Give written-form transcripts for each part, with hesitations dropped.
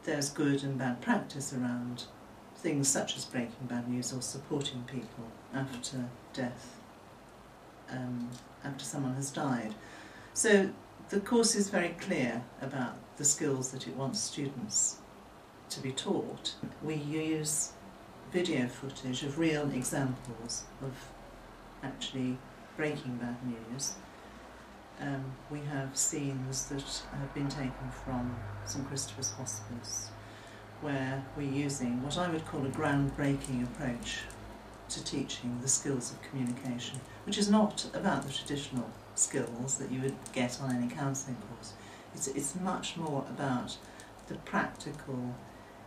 there's good and bad practice around things such as breaking bad news or supporting people after death, after someone has died. So the course is very clear about the skills that it wants students to be taught. We use video footage of real examples of actually breaking bad news. We have scenes that have been taken from St Christopher's Hospice, where we're using what I would call a groundbreaking approach to teaching the skills of communication, which is not about the traditional skills that you would get on any counselling course. It's much more about the practical,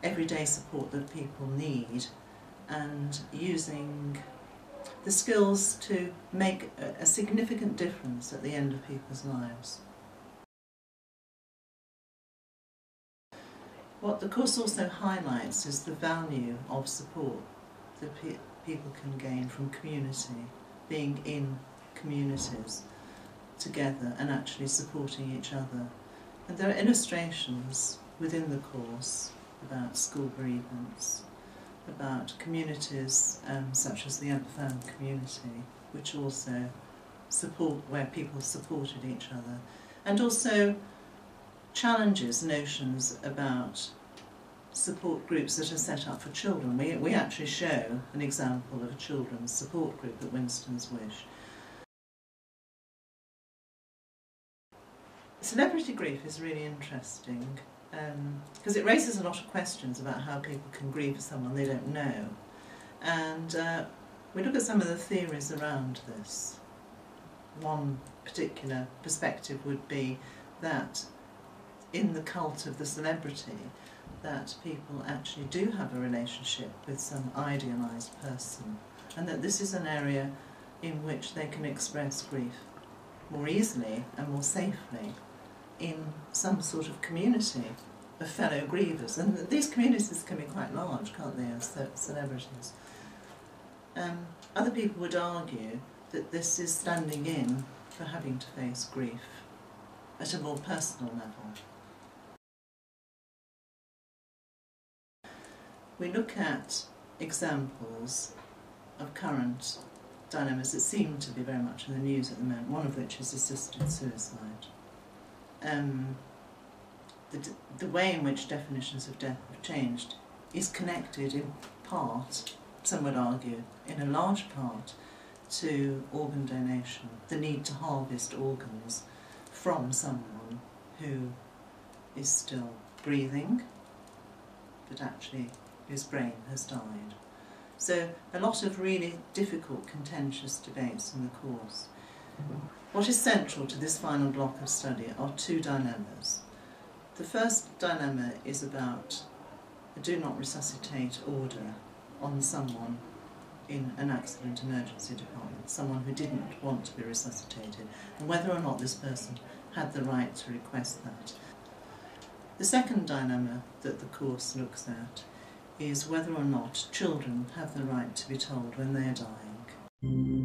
everyday support that people need, and using the skills to make a significant difference at the end of people's lives. What the course also highlights is the value of support that people can gain from community, being in communities together and actually supporting each other. And there are illustrations within the course about school bereavements, about communities such as the Unfound community, which also support, where people supported each other, and also challenges notions about support groups that are set up for children. We actually show an example of a children's support group at Winston's Wish. Celebrity grief is really interesting because it raises a lot of questions about how people can grieve for someone they don't know. And we look at some of the theories around this. One particular perspective would be that in the cult of the celebrity, that people actually do have a relationship with some idealised person, and that this is an area in which they can express grief more easily and more safely in some sort of community of fellow grievers. And these communities can be quite large, can't they, as celebrities? Other people would argue that this is standing in for having to face grief at a more personal level. We look at examples of current dilemmas that seem to be very much in the news at the moment, one of which is assisted suicide. The way in which definitions of death have changed is connected in part, some would argue, in a large part, to organ donation, the need to harvest organs from someone who is still breathing, but actually whose brain has died. So a lot of really difficult, contentious debates in the course. What is central to this final block of study are two dilemmas. The first dilemma is about a do not resuscitate order on someone in an accident emergency department, someone who didn't want to be resuscitated, and whether or not this person had the right to request that. The second dilemma that the course looks at is whether or not children have the right to be told when they are dying.